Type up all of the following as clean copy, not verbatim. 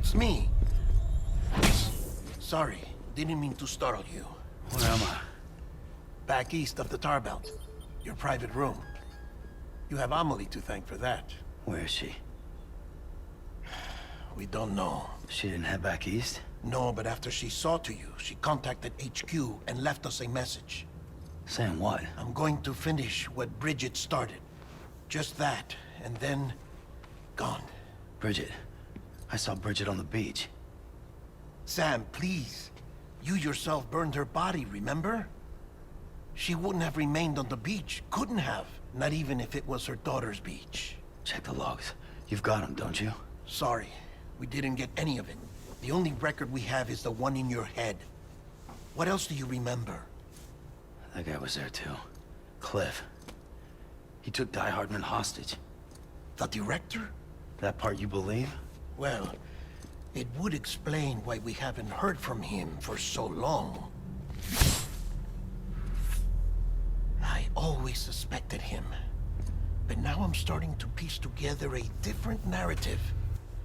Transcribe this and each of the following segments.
it's me. Sorry, didn't mean to startle you. Where am I? Back east of the tar belt. Your private room. You have Amelie to thank for that. Where is she? We don't know. She didn't head back east? No, but after she saw to you, she contacted HQ and left us a message. Saying what? I'm going to finish what Bridget started. Just that, and then... gone. Bridget. I saw Bridget on the beach. Sam, please. You yourself burned her body, remember? She wouldn't have remained on the beach. Couldn't have. Not even if it was her daughter's beach. Check the logs. You've got them, don't you? Sorry. We didn't get any of it. The only record we have is the one in your head. What else do you remember? That guy was there too. Cliff. He took Die Hardman hostage. The director? That part you believe? Well, it would explain why we haven't heard from him for so long. I always suspected him. But now I'm starting to piece together a different narrative.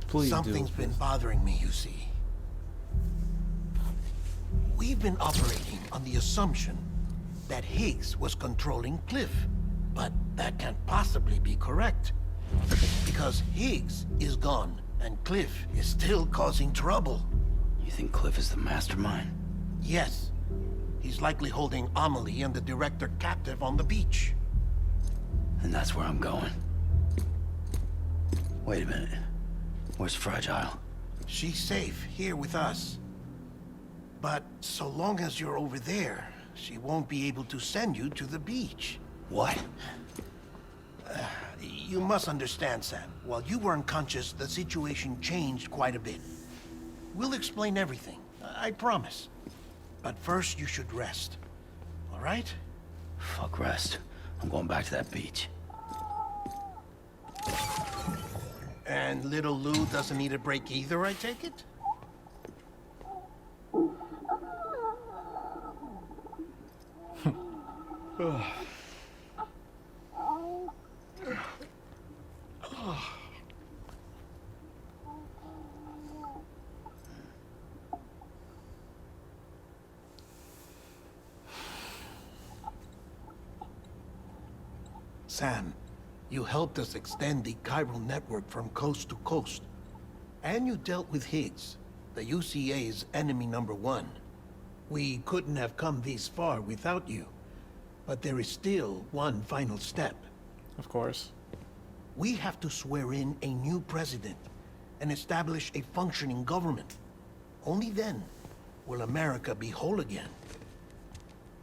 Please Something's do. been bothering me, you see. We've been operating on the assumption that Higgs was controlling Cliff. But that can't possibly be correct. Because Higgs is gone, and Cliff is still causing trouble. You think Cliff is the mastermind? Yes. He's likely holding Amelie and the director captive on the beach. And that's where I'm going. Wait a minute. Where's Fragile? She's safe here with us. But so long as you're over there, she won't be able to send you to the beach. What? You must understand, Sam. While you were unconscious, the situation changed quite a bit. We'll explain everything, I promise. But first, you should rest. All right? Fuck rest. I'm going back to that beach. And little Lou doesn't need a break either, I take it? Sam, you helped us extend the chiral network from coast to coast. And you dealt with Higgs, the UCA's enemy #1. We couldn't have come this far without you. But there is still one final step. Of course. We have to swear in a new president and establish a functioning government. Only then will America be whole again.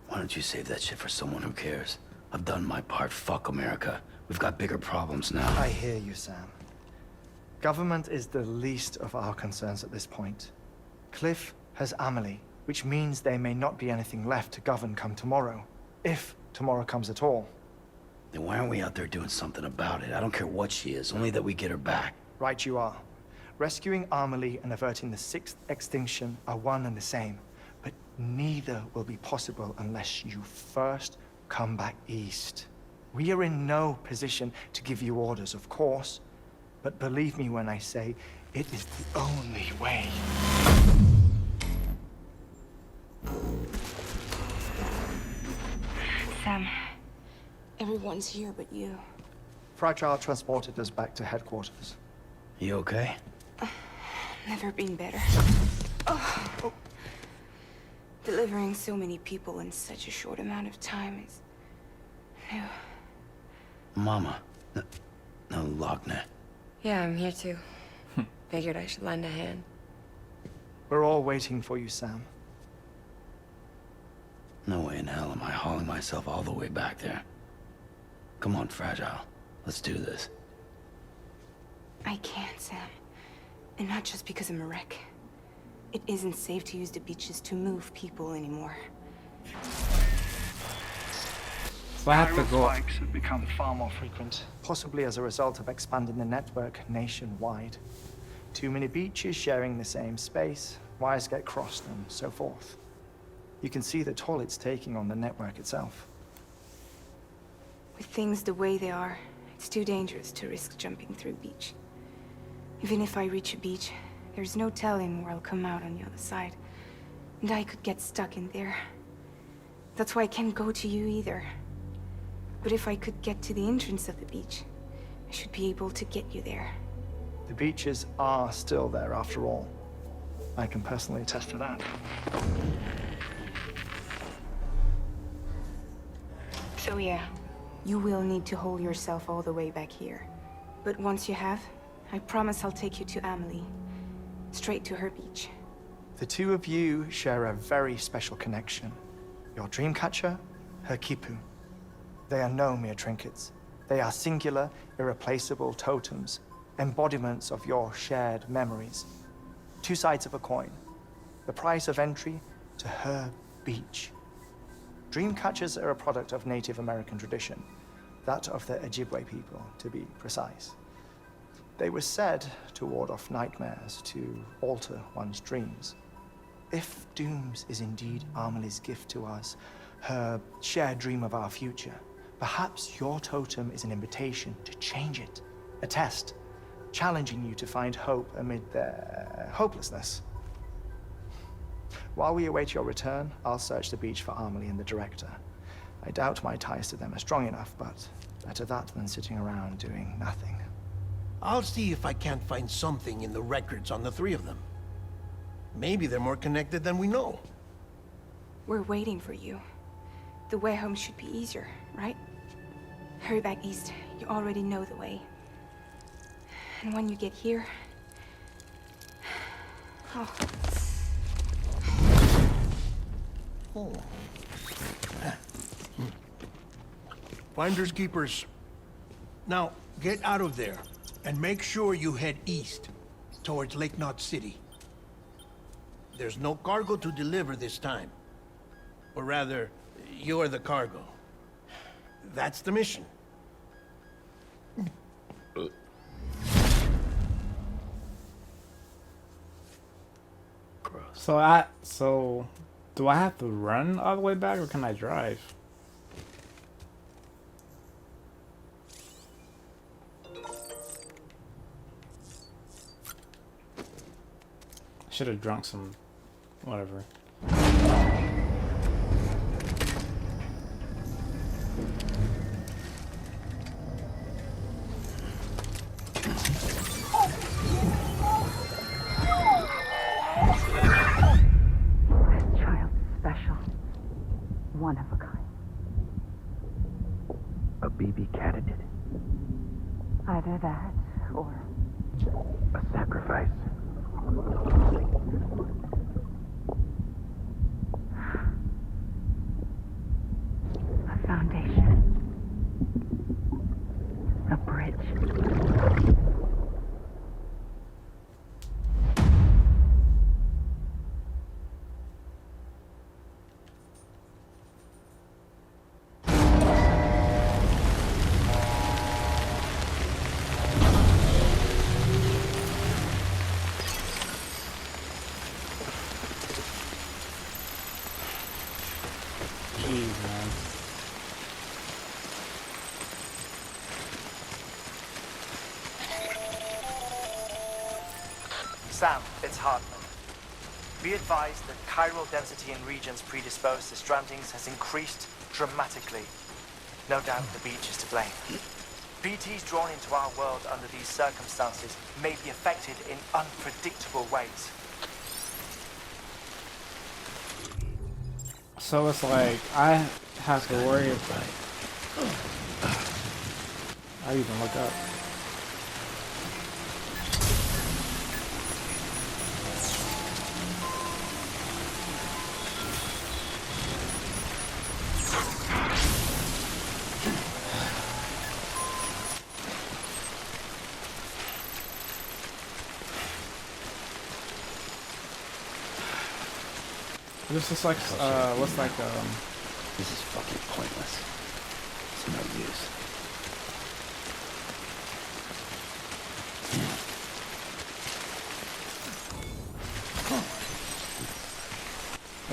Why don't you save that shit for someone who cares? I've done my part. Fuck America. We've got bigger problems now. I hear you, Sam. Government is the least of our concerns at this point. Cliff has Amelie, which means there may not be anything left to govern come tomorrow. If tomorrow comes at all. Then why aren't we out there doing something about it? I don't care what she is, only that we get her back. Right you are. Rescuing Amelie and averting the 6th extinction are one and the same. But neither will be possible unless you first come back east. We are in no position to give you orders, of course. But believe me when I say, it is the only way. Sam, everyone's here but you. Fragile transported us back to headquarters. You okay? Never been better. Oh. Delivering so many people in such a short amount of time is new. Mama. No, Lochner. Yeah, I'm here too. Figured I should lend a hand. We're all waiting for you, Sam. No way in hell am I hauling myself all the way back there. Come on, Fragile. Let's do this. I can't, Sam. And not just because I'm a wreck. It isn't safe to use the beaches to move people anymore. So I have to Viral go. spikes have become far more frequent, possibly as a result of expanding the network nationwide. Too many beaches sharing the same space, wires get crossed, and so forth. You can see the toll it's taking on the network itself. With things the way they are, it's too dangerous to risk jumping through beach. Even if I reach a beach, There's no telling where I'll come out on the other side. And I could get stuck in there. That's why I can't go to you either. But if I could get to the entrance of the beach, I should be able to get you there. The beaches are still there after all. I can personally attest to that. So yeah, you will need to hold yourself all the way back here. But once you have, I promise I'll take you to Amelie. Straight to her beach. The two of you share a very special connection. Your dreamcatcher, her Kipu. They are no mere trinkets. They are singular, irreplaceable totems, embodiments of your shared memories. Two sides of a coin. The price of entry to her beach. Dreamcatchers are a product of Native American tradition, that of the Ojibwe people, to be precise. They were said to ward off nightmares, to alter one's dreams. If Dooms is indeed Amelie's gift to us, her shared dream of our future, perhaps your totem is an invitation to change it, a test, challenging you to find hope amid their hopelessness. While we await your return, I'll search the beach for Amelie and the director. I doubt my ties to them are strong enough, but better that than sitting around doing nothing. I'll see if I can't find something in the records on the three of them. Maybe they're more connected than we know. We're waiting for you. The way home should be easier, right? Hurry back east. You already know the way. And when you get here... Oh. Oh. Finders keepers. Now, get out of there, and make sure you head east, towards Lake Knot City. There's no cargo to deliver this time. Or rather, you're the cargo. That's the mission. So do I have to run all the way back or can I drive? Should have drunk some whatever. One of a kind. A BB candidate? Either that, or... A sacrifice? A foundation. A bridge. Jeez, man. Sam, it's Hartman. Be advised that chiral density in regions predisposed to strandings has increased dramatically. No doubt the beach is to blame. BTs drawn into our world under these circumstances may be affected in unpredictable ways. So it's like I have to worry about. I even look up. This is like, what's like, This is fucking pointless. It's no use.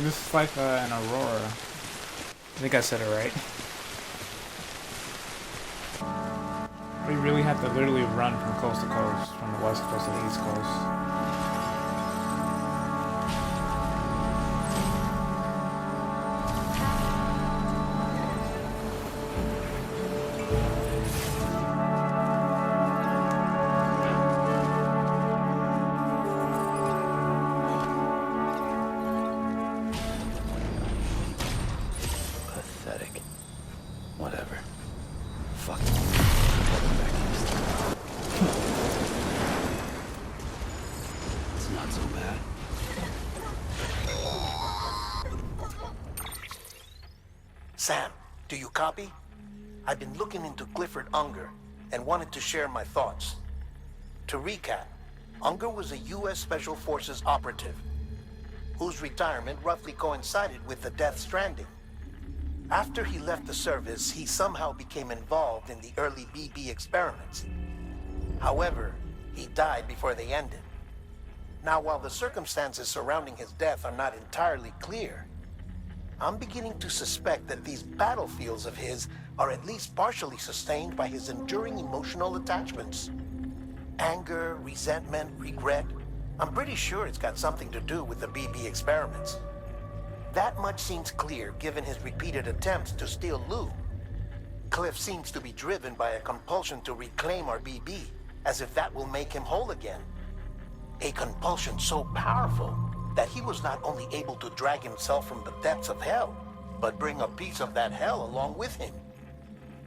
this is like an aurora. I think I said it right. We really have to literally run from coast to coast, from the west coast to the east coast. Sam, do you copy? I've been looking into Clifford Unger and wanted to share my thoughts. To recap, Unger was a U.S. Special Forces operative whose retirement roughly coincided with the Death Stranding. After he left the service, he somehow became involved in the early BB experiments. However, he died before they ended. Now, while the circumstances surrounding his death are not entirely clear, I'm beginning to suspect that these battlefields of his are at least partially sustained by his enduring emotional attachments. Anger, resentment, regret. I'm pretty sure it's got something to do with the BB experiments. That much seems clear given his repeated attempts to steal Lou. Cliff seems to be driven by a compulsion to reclaim our BB, as if that will make him whole again. A compulsion so powerful that he was not only able to drag himself from the depths of hell, but bring a piece of that hell along with him.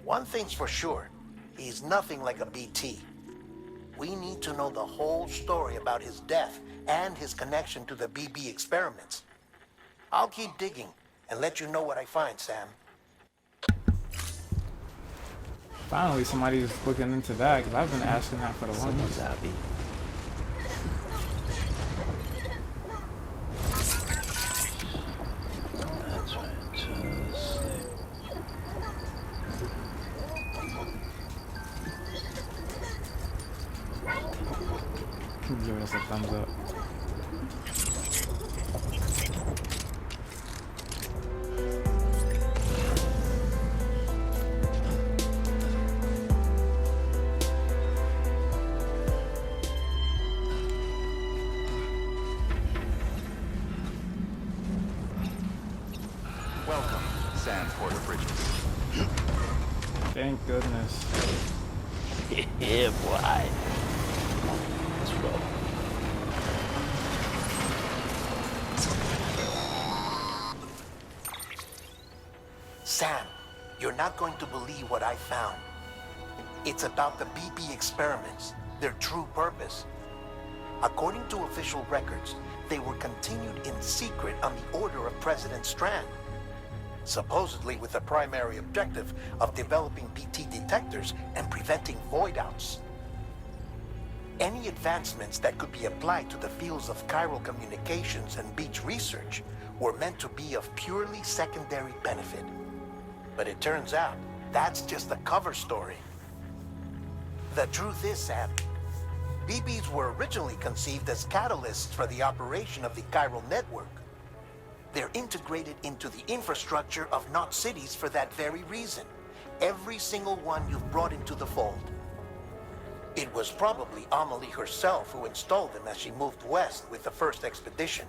One thing's for sure, he's nothing like a BT. We need to know the whole story about his death and his connection to the BB experiments. I'll keep digging and let you know what I find, Sam. Finally, somebody's looking into that, because I've been asking that for the Someone's longest. happy. That's right, just sleep. Give us a thumbs up. Welcome, Sam Porter Bridges. Thank goodness. Yeah, boy. Let's roll. Sam, you're not going to believe what I found. It's about the BB experiments, their true purpose. According to official records, they were continued in secret on the order of President Strand, supposedly with the primary objective of developing BT detectors and preventing void-outs. Any advancements that could be applied to the fields of chiral communications and beach research were meant to be of purely secondary benefit. But it turns out, that's just the cover story. The truth is, Sam, BBs were originally conceived as catalysts for the operation of the chiral network. They're integrated into the infrastructure of Knot cities for that very reason. Every single one you've brought into the fold. It was probably Amelie herself who installed them as she moved west with the first expedition,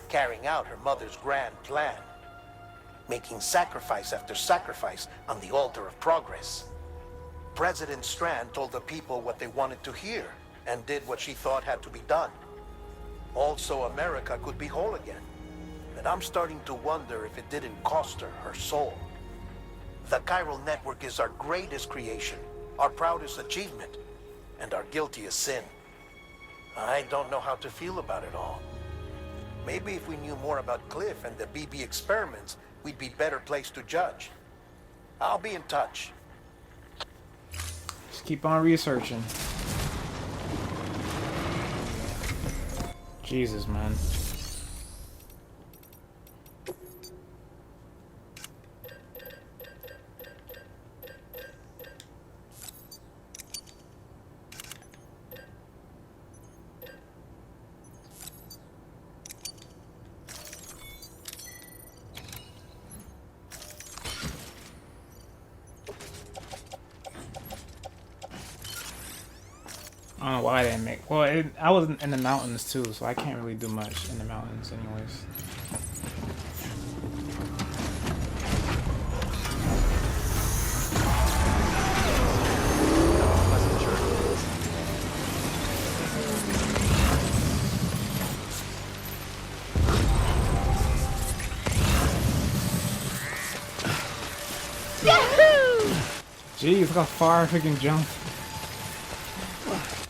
carrying out her mother's grand plan, making sacrifice after sacrifice on the altar of progress. President Strand told the people what they wanted to hear and did what she thought had to be done. Also, America could be whole again. And I'm starting to wonder if it didn't cost her soul. The chiral network is our greatest creation, our proudest achievement, and our guiltiest sin. I don't know how to feel about it all. Maybe if we knew more about Cliff and the BB experiments, we'd be better placed to judge. I'll be in touch. Just keep on researching. Jesus, man. I don't know why I didn't make. Well, I was in the mountains too, so I can't really do much in the mountains, anyways. Jeez, look how far I freaking jump.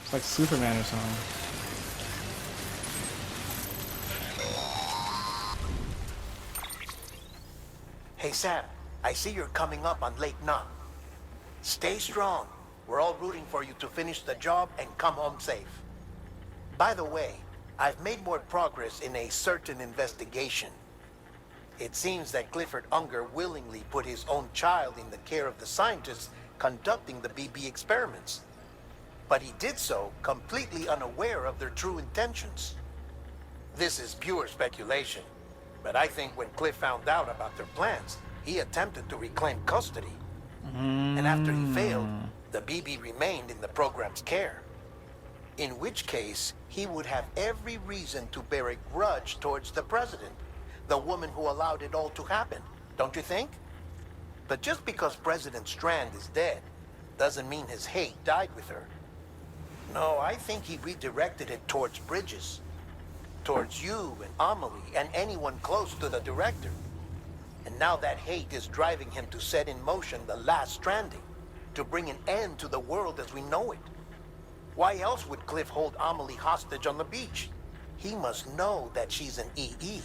It's like Superman or something. Hey Sam, I see you're coming up on Lake None. Stay strong. We're all rooting for you to finish the job and come home safe. By the way, I've made more progress in a certain investigation. It seems that Clifford Unger willingly put his own child in the care of the scientists conducting the BB experiments. But he did so completely unaware of their true intentions. This is pure speculation, but I think when Cliff found out about their plans, he attempted to reclaim custody. And after he failed, the BB remained in the program's care. In which case, he would have every reason to bear a grudge towards the president, the woman who allowed it all to happen, don't you think? But just because President Strand is dead, doesn't mean his hate died with her. No, I think he redirected it towards Bridges. Towards you and Amelie and anyone close to the director. And now that hate is driving him to set in motion the last Stranding, to bring an end to the world as we know it. Why else would Cliff hold Amelie hostage on the beach? He must know that she's an EE.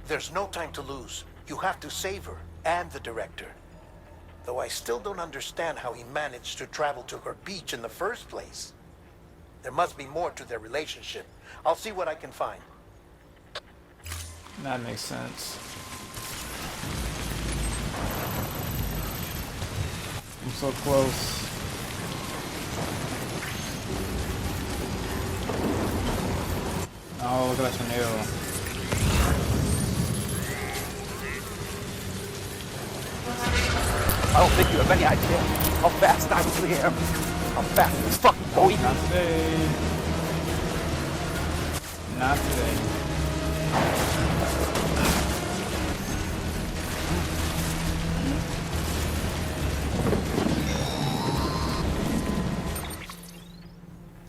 There's no time to lose. You have to save her and the director. Though I still don't understand how he managed to travel to her beach in the first place. There must be more to their relationship. I'll see what I can find. That makes sense. I'm so close. Oh, look at that tornado. I don't think you have any idea how fast I really am. I'm fast as fuck, boy. Not today. Not today.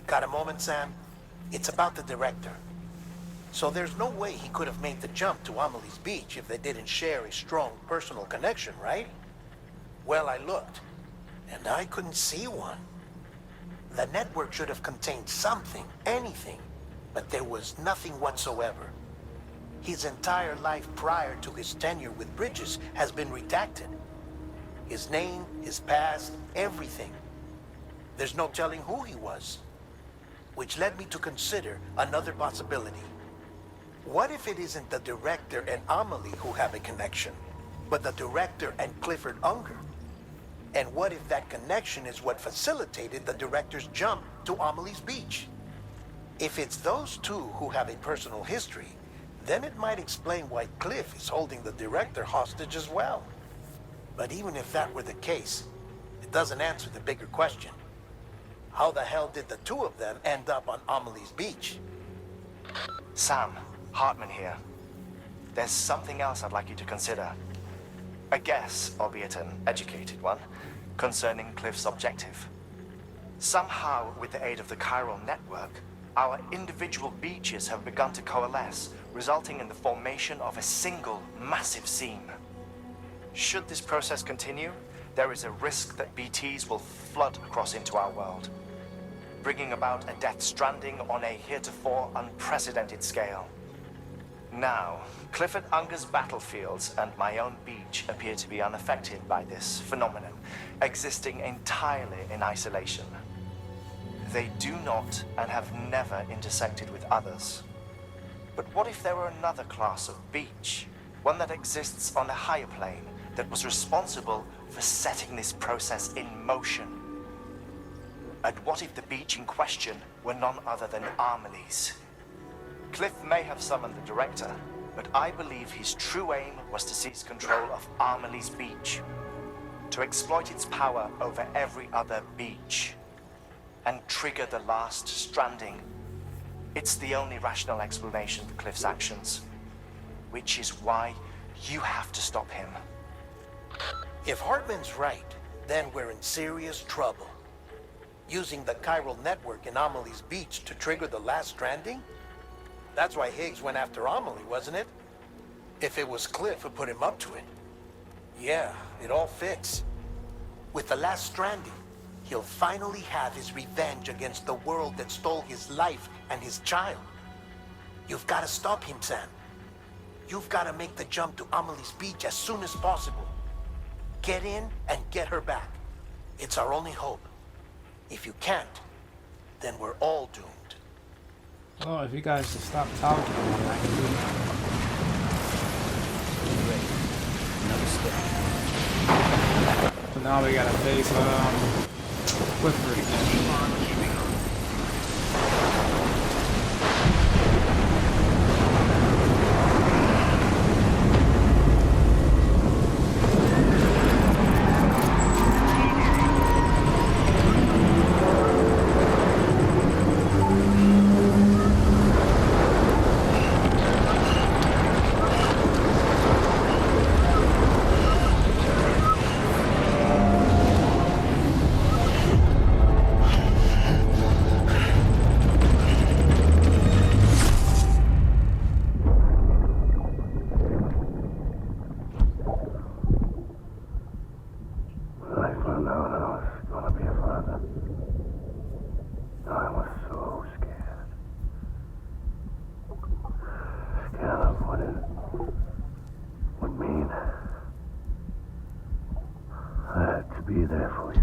Got a moment, Sam? It's about the director. So there's no way he could have made the jump to Amelie's beach if they didn't share a strong personal connection, right? Well, I looked, and I couldn't see one. The network should have contained something, anything, but there was nothing whatsoever. His entire life prior to his tenure with Bridges has been redacted. His name, his past, everything. There's no telling who he was. Which led me to consider another possibility. What if it isn't the director and Amelie who have a connection, but the director and Clifford Unger? And what if that connection is what facilitated the director's jump to Amelie's beach? If it's those two who have a personal history, then it might explain why Cliff is holding the director hostage as well. But even if that were the case, it doesn't answer the bigger question. How the hell did the two of them end up on Amelie's beach? Sam, Hartman here. There's something else I'd like you to consider. A guess, albeit an educated one, concerning Cliff's objective. Somehow, with the aid of the chiral network, our individual beaches have begun to coalesce, resulting in the formation of a single massive seam. Should this process continue, there is a risk that BTs will flood across into our world, bringing about a death stranding on a heretofore unprecedented scale. Now, Clifford Unger's battlefields and my own beach appear to be unaffected by this phenomenon, existing entirely in isolation. They do not and have never intersected with others. But what if there were another class of beach, one that exists on a higher plane, that was responsible for setting this process in motion? And what if the beach in question were none other than Amelie's? Cliff may have summoned the director, but I believe his true aim was to seize control of Amelie's beach, to exploit its power over every other beach, and trigger the last stranding. It's the only rational explanation for Cliff's actions, which is why you have to stop him. If Hartman's right, then we're in serious trouble. Using the chiral network in Amelie's beach to trigger the last stranding? That's why Higgs went after Amelie, wasn't it? If it was Cliff who put him up to it. Yeah, it all fits. With the last stranding, he'll finally have his revenge against the world that stole his life and his child. You've got to stop him, Sam. You've got to make the jump to Amelie's beach as soon as possible. Get in and get her back. It's our only hope. If you can't, then we're all doomed. Oh, if you guys just stop talking, I can do that. Great. Another step. So now we gotta face Clifford again. Be there for you.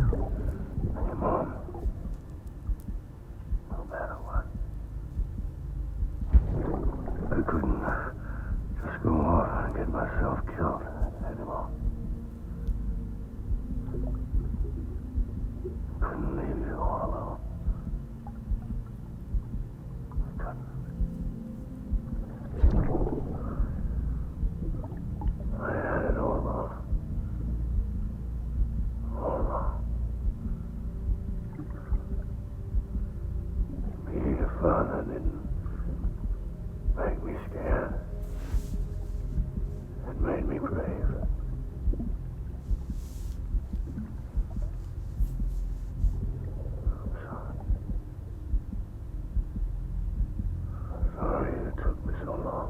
And your mom. No matter what. I couldn't just go off and get myself killed anymore. Couldn't leave you all alone. I couldn't. I had it all wrong. Being a father didn't make me scared. It made me brave. I'm sorry it took me so long.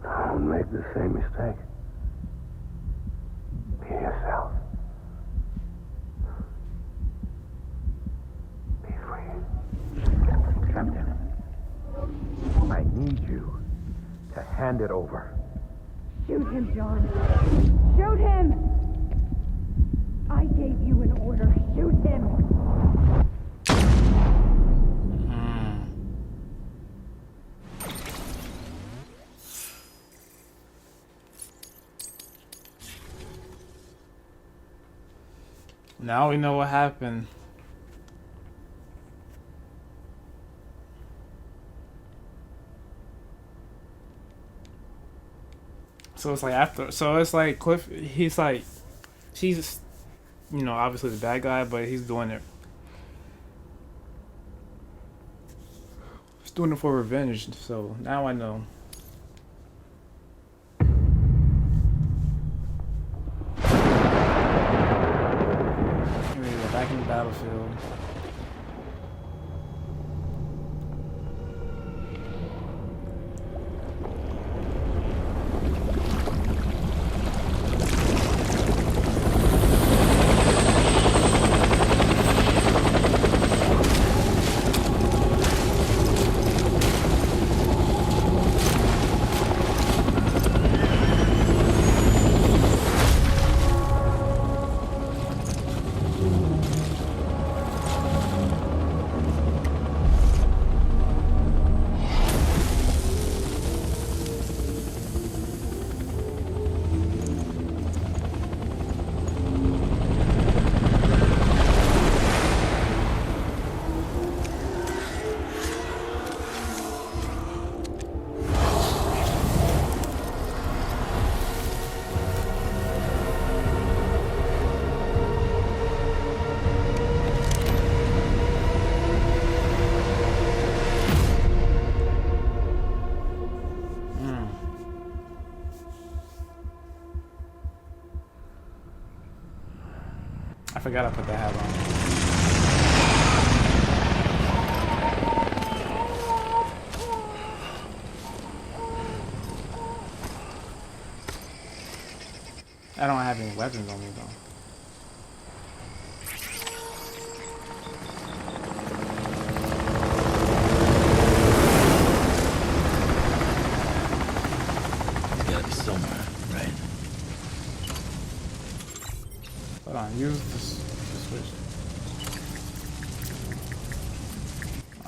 Don't make the same mistake. Be yourself. Be free. Captain, I need you to hand it over. Shoot him, John. Shoot him! I gave you an order. Shoot him! Now we know what happened. So it's like after, so it's like Cliff, he's like, she's, you know, obviously the bad guy, but he's doing it. He's doing it for revenge, so now I know. Here we go, back in the battlefield. I forgot I put the hat on. I don't have any weapons on me though.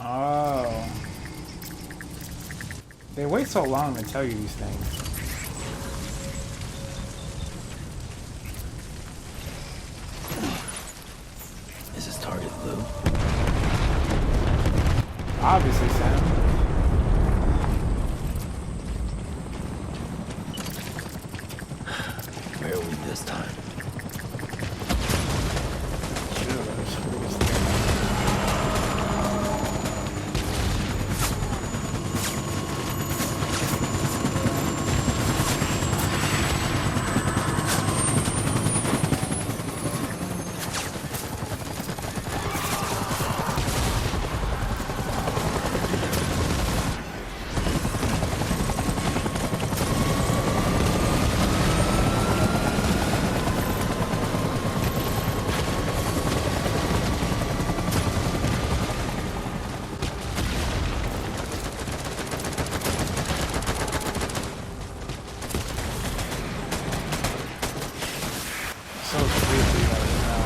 Oh. They wait so long to tell you these things. Is his target blue? Obviously, Sam. Where are we this time? So creepy right now.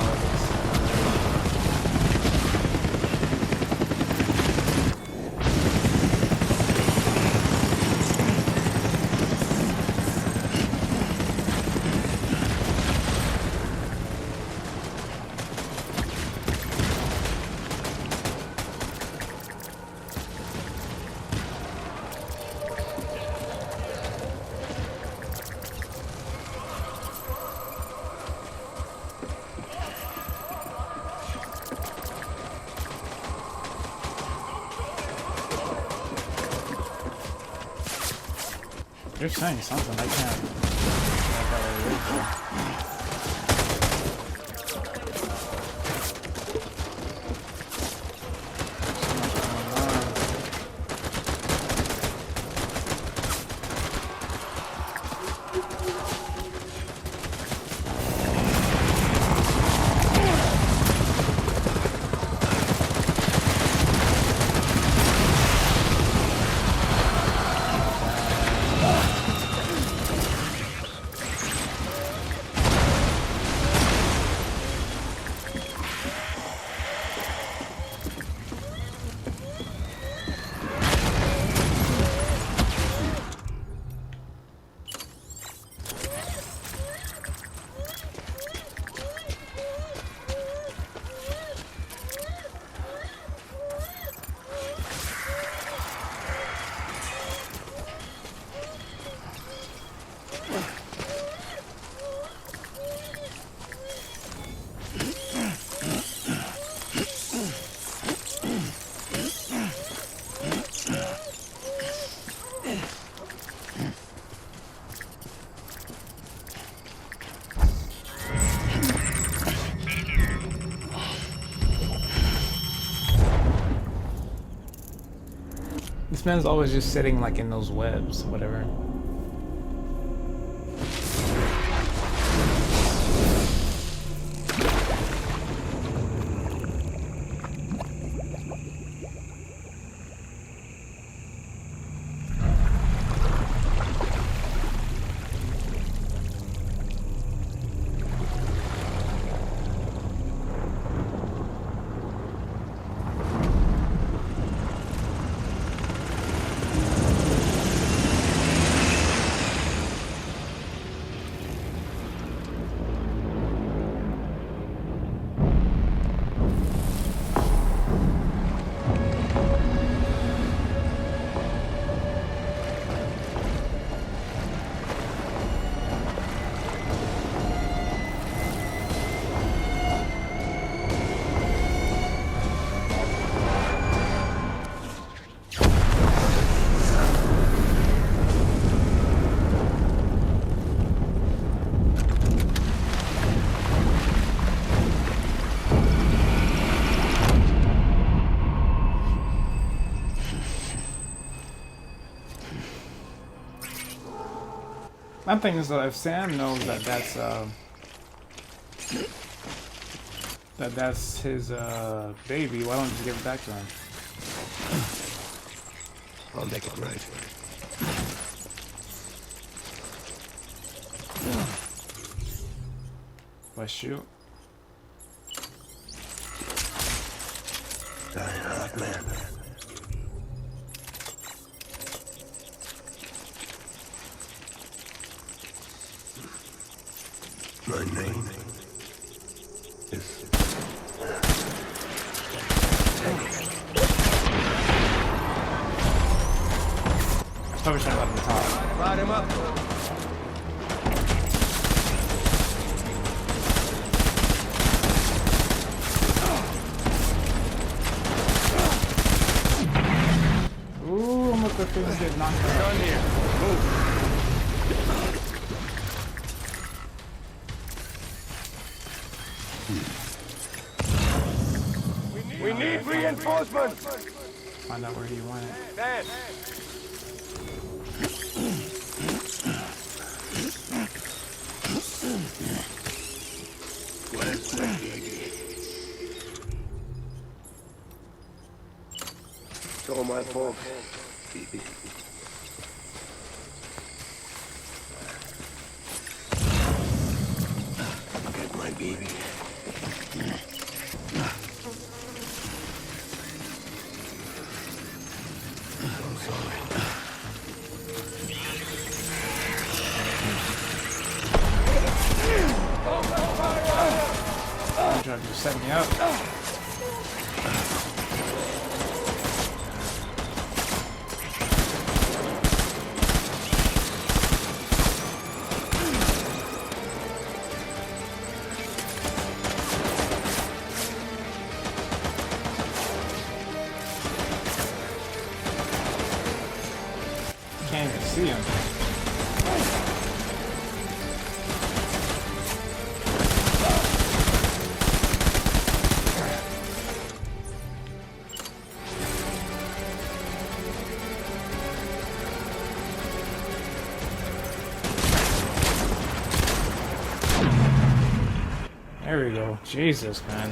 You're saying something, I can't. This man's always just sitting like in those webs, whatever. My thing is though, if Sam knows that that's his baby, why don't you just give it back to him? I'll make it right. Why shoot? Die hard, man. name is... Probably should have left the top. Light him up. Ooh, almost the thing get knocked out. Done here. Move. We need reinforcements. Find out where he went. Dan. Where's my baby? It's all my fault, baby. Get my baby. I'm sorry. You tried to set me up. Can't even see him. There we go. Jesus, man.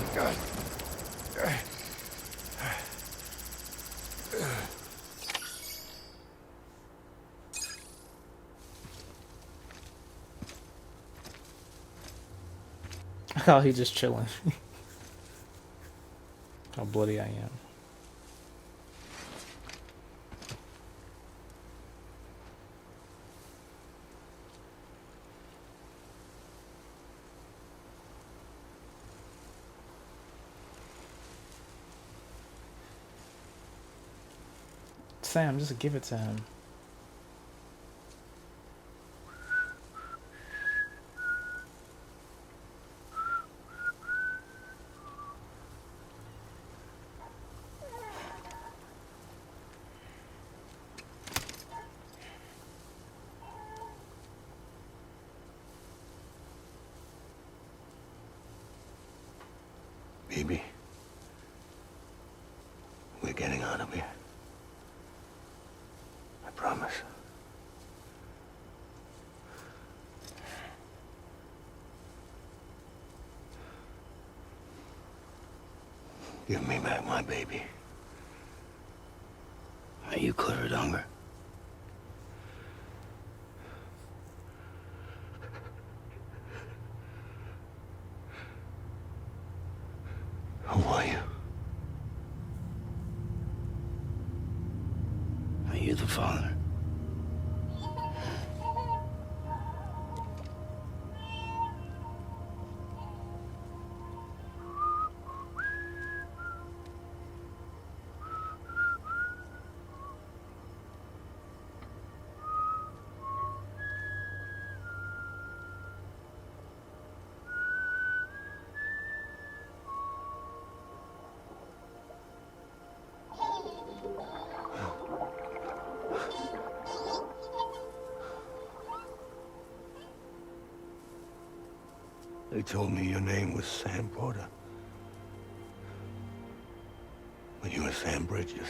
How he just chilling. How bloody I am. Sam, just give it to him. Baby. We're getting out of here. I promise. Give me back my baby. Are you clear, Donger? Who are you? Are you the father? They told me your name was Sam Porter. But you were Sam Bridges.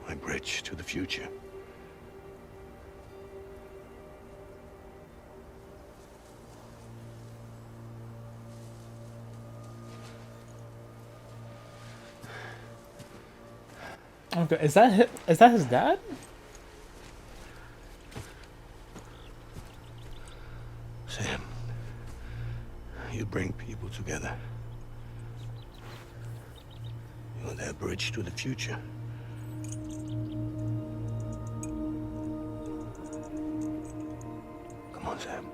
My bridge to the future. Okay, is that his dad? Sam, you bring people together. You're their bridge to the future. Come on, Sam.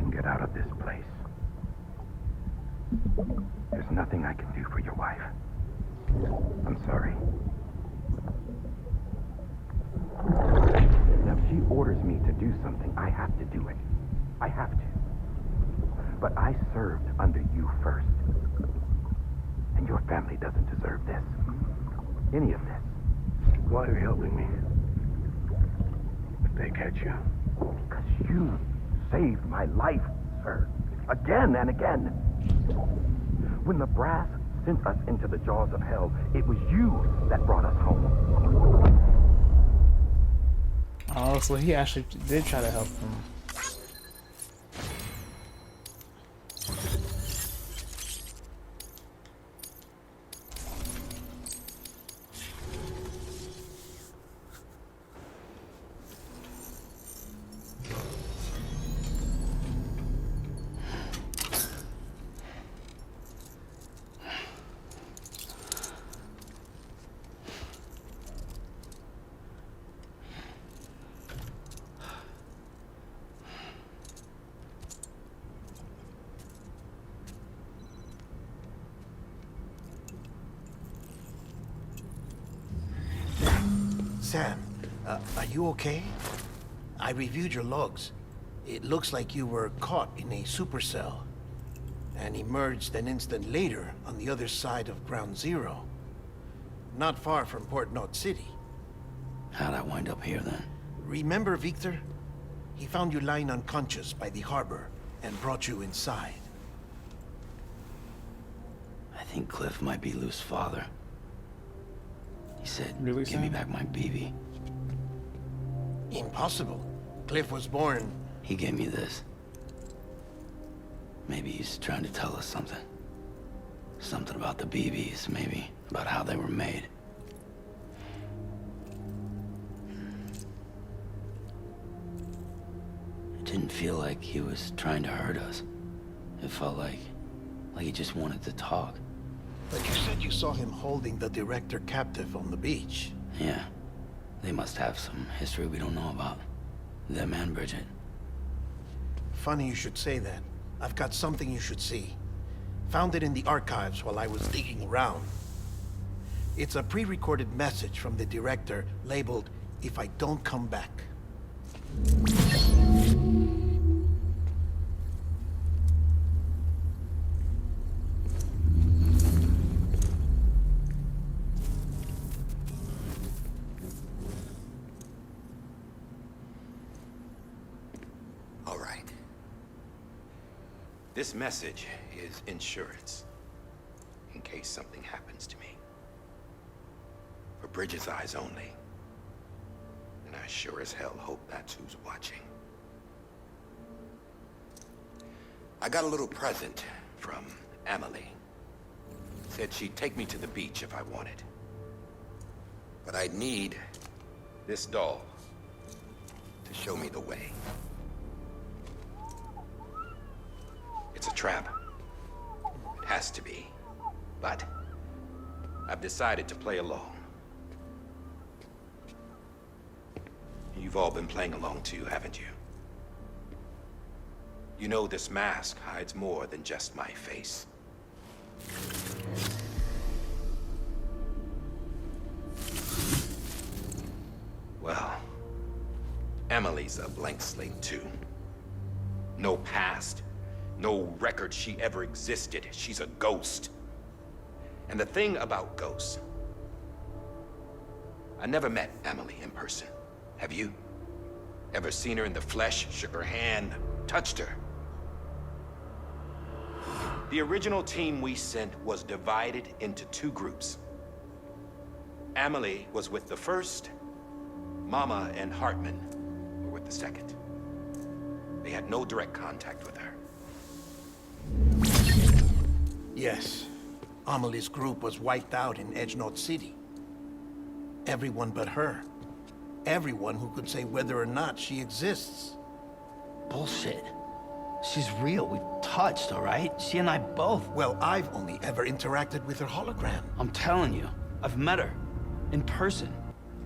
can get out of this place. There's nothing I can do for your wife. I'm sorry. Now, if she orders me to do something, I have to do it. I have to. But I served under you first. And your family doesn't deserve this. Any of this. Why are you helping me? If they catch you. Because you saved my life, sir. Again and again. When the brass sent us into the jaws of hell, it was you that brought us home. Oh, so he actually did try to help him. Sam, are you okay? I reviewed your logs. It looks like you were caught in a supercell and emerged an instant later on the other side of Ground Zero. Not far from Port Knot City. How'd I wind up here then? Remember Victor? He found you lying unconscious by the harbor and brought you inside. I think Cliff might be Lou's father. He said, Really, give me Sam? back my BB. Impossible. Cliff was born... He gave me this. Maybe he's trying to tell us something. Something about the BBs, maybe. About how they were made. It didn't feel like he was trying to hurt us. It felt like he just wanted to talk. But you said you saw him holding the director captive on the beach. Yeah. They must have some history we don't know about. Them and Bridget. Funny you should say that. I've got something you should see. Found it in the archives while I was digging around. It's a pre-recorded message from the director labeled, "If I don't come back." All right. This message is insurance, in case something happens to me. For Bridget's eyes only. And I sure as hell hope that's who's watching. I got a little present from Amelie. Said she'd take me to the beach if I wanted. But I'd need this doll to show me the way. It's a trap. It has to be. But I've decided to play along. You've all been playing along too, haven't you? You know this mask hides more than just my face. Well, Emily's a blank slate too. No past. No record she ever existed. She's a ghost. And the thing about ghosts, I never met Emily in person. Have you? Ever seen her in the flesh, shook her hand, touched her? The original team we sent was divided into two groups. Emily was with the first. Mama and Hartman were with the second. They had no direct contact with her. Yes. Amelie's group was wiped out in Edge Knot City. Everyone but her. Everyone who could say whether or not she exists. Bullshit. She's real. We've touched, all right? She and I both. Well, I've only ever interacted with her hologram. I'm telling you, I've met her. In person.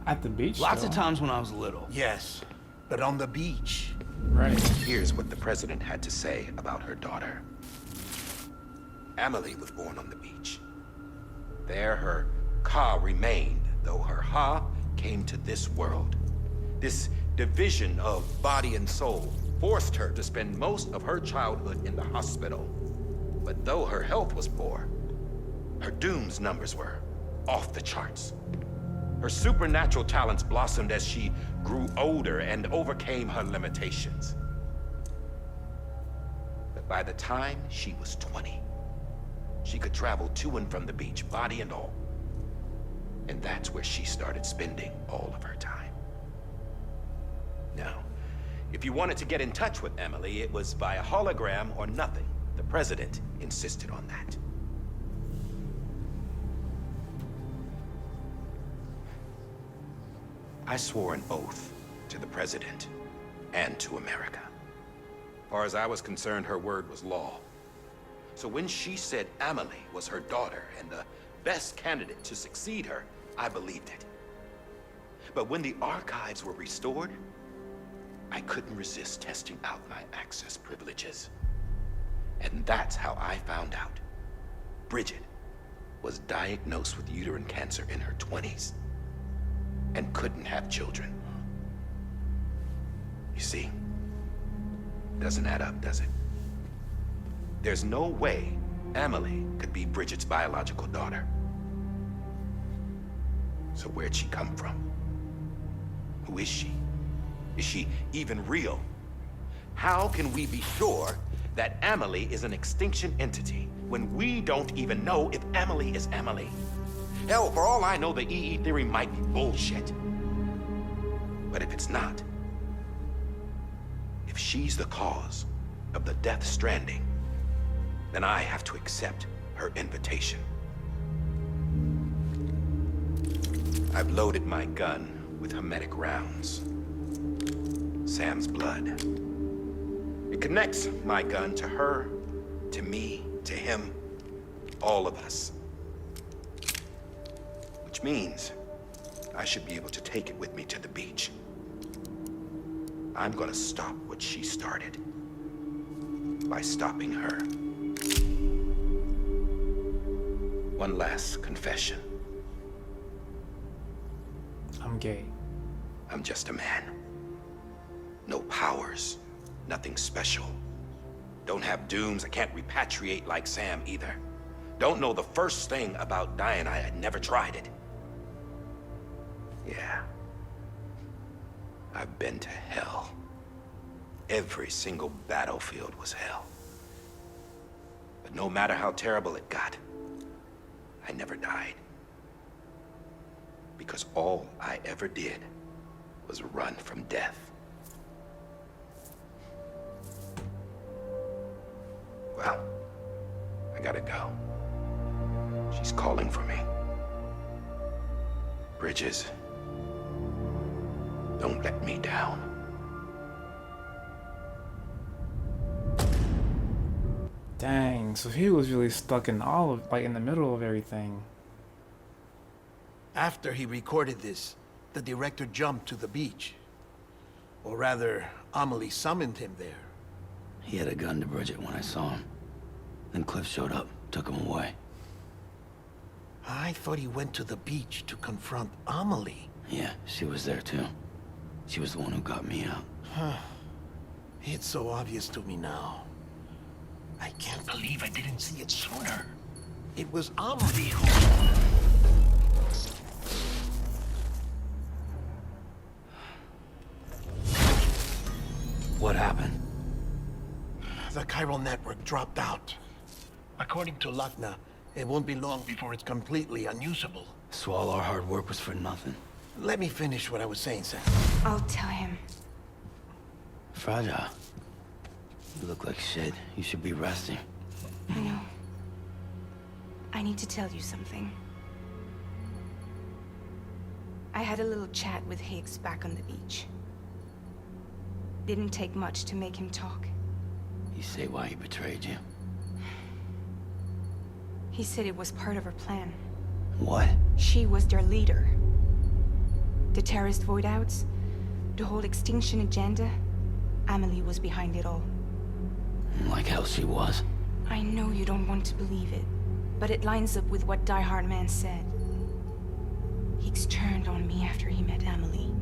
At the beach? Lots though. of times when I was little. Yes, but on the beach. Right. Here's what the president had to say about her daughter. Amelie was born on the beach. There her Ka remained, though her Ha came to this world. This division of body and soul forced her to spend most of her childhood in the hospital. But though her health was poor, her Doom's numbers were off the charts. Her supernatural talents blossomed as she grew older and overcame her limitations. But by the time she was 20, she could travel to and from the beach, body and all. And that's where she started spending all of her time. Now, if you wanted to get in touch with Emily, it was via hologram or nothing. The president insisted on that. I swore an oath to the president and to America. As far as I was concerned, her word was law. So when she said Amelie was her daughter and the best candidate to succeed her, I believed it. But when the archives were restored, I couldn't resist testing out my access privileges. And that's how I found out. Bridget was diagnosed with uterine cancer in her 20s and couldn't have children. You see, doesn't add up, does it? There's no way Amelie could be Bridget's biological daughter. So where'd she come from? Who is she? Is she even real? How can we be sure that Amelie is an extinction entity when we don't even know if Amelie is Amelie? Hell, for all I know, the EE theory might be bullshit. But if it's not, if she's the cause of the death stranding, then I have to accept her invitation. I've loaded my gun with hermetic rounds. Sam's blood. It connects my gun to her, to me, to him, all of us. Which means I should be able to take it with me to the beach. I'm gonna stop what she started by stopping her. One last confession. I'm gay. I'm just a man. No powers, nothing special. Don't have dooms, I can't repatriate like Sam either. Don't know the first thing about dying, I had never tried it. Yeah. I've been to hell. Every single battlefield was hell. But no matter how terrible it got, I never died. Because all I ever did was run from death. Well, I gotta go. She's calling for me. Bridges, don't let me down. Dang, so he was really stuck in all of, like, in the middle of everything. After he recorded this, the director jumped to the beach. Or rather, Amelie summoned him there. He had a gun to Bridget when I saw him. Then Cliff showed up, took him away. I thought he went to the beach to confront Amelie. Yeah, she was there too. She was the one who got me out. It's so obvious to me now. I can't believe I didn't see it sooner. It was Amelie who... What happened? The chiral network dropped out. According to Lachna, it won't be long before it's completely unusable. So all our hard work was for nothing. Let me finish what I was saying, Sam. I'll tell him. Fragile. You look like shit. You should be resting. I know. I need to tell you something. I had a little chat with Higgs back on the beach. Didn't take much to make him talk. You say why he betrayed you? He said it was part of her plan. What? She was their leader. The terrorist void outs, the whole extinction agenda. Amelie was behind it all. Like hell she was. I know you don't want to believe it, but it lines up with what Die Hard Man said. Higgs turned on me after he met Amelie.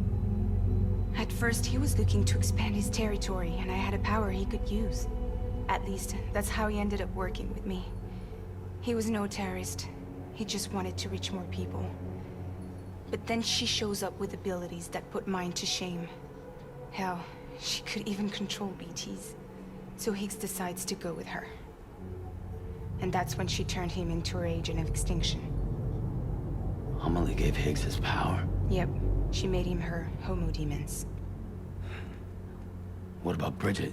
At first, he was looking to expand his territory, and I had a power he could use. At least, that's how he ended up working with me. He was no terrorist. He just wanted to reach more people. But then she shows up with abilities that put mine to shame. Hell, she could even control BTs. So Higgs decides to go with her. And that's when she turned him into her agent of extinction. Amelie gave Higgs his power. Yep, she made him her homo demons. What about Bridget?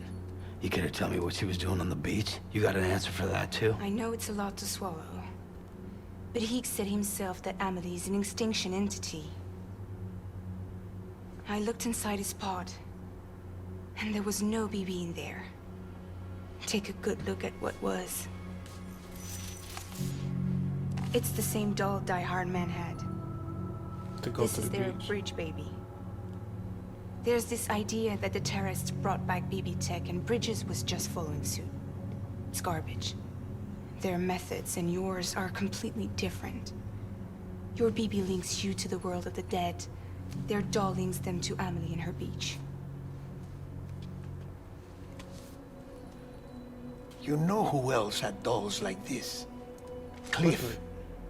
You care to tell me what she was doing on the beach? You got an answer for that too? I know it's a lot to swallow. But Higgs said himself that Amelie is an extinction entity. I looked inside his pod, and there was no BB in there. Take a good look at what was. It's the same doll Die Hard Man had. This is their bridge baby. There's this idea that the terrorists brought back BB tech and Bridges was just following suit. It's garbage. Their methods and yours are completely different. Your BB links you to the world of the dead. Their doll links them to Amelie and her beach. You know who else had dolls like this? Cliff.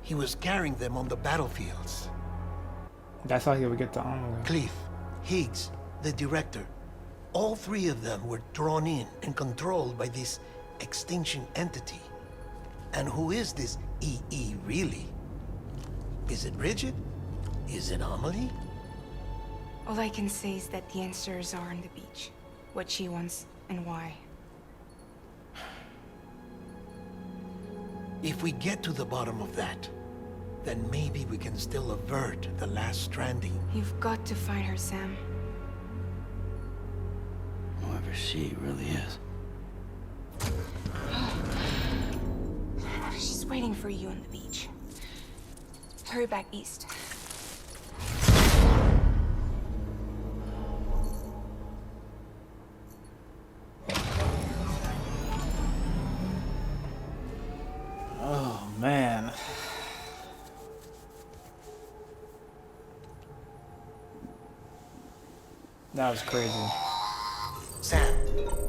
He was carrying them on the battlefields. That's how he would get the armor. Cliff, Higgs, the director. All three of them were drawn in and controlled by this extinction entity. And who is this EE really? Is it Bridget? Is it Amelie? All I can say is that the answers are on the beach. What she wants and why. If we get to the bottom of that, then maybe we can still avert the last stranding. You've got to find her, Sam. Whoever she really is. She's waiting for you on the beach. Hurry back east. Oh, man. That was crazy. Sam,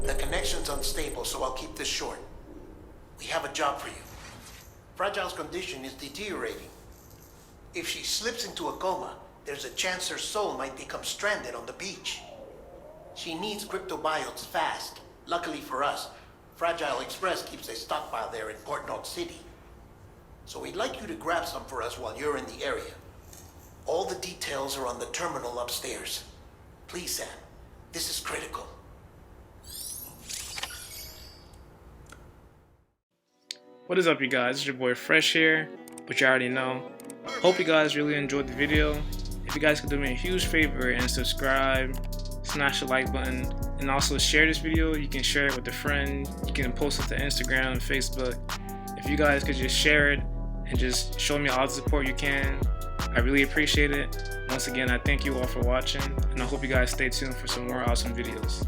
the connection's unstable, so I'll keep this short. We have a job for you. Fragile's condition is deteriorating. If she slips into a coma, there's a chance her soul might become stranded on the beach. She needs cryptobiotes fast. Luckily for us, Fragile Express keeps a stockpile there in Port North City. So we'd like you to grab some for us while you're in the area. All the details are on the terminal upstairs. Please, Sam, this is critical. What is up, you guys? It's your boy Fresh here, but you already know. Hope you guys really enjoyed the video. If you guys could do me a huge favor and subscribe, smash the like button, and also share this video. You can share it with a friend. You can post it to Instagram and Facebook. If you guys could just share it and just show me all the support you can, I really appreciate it. Once again, I thank you all for watching, and I hope you guys stay tuned for some more awesome videos.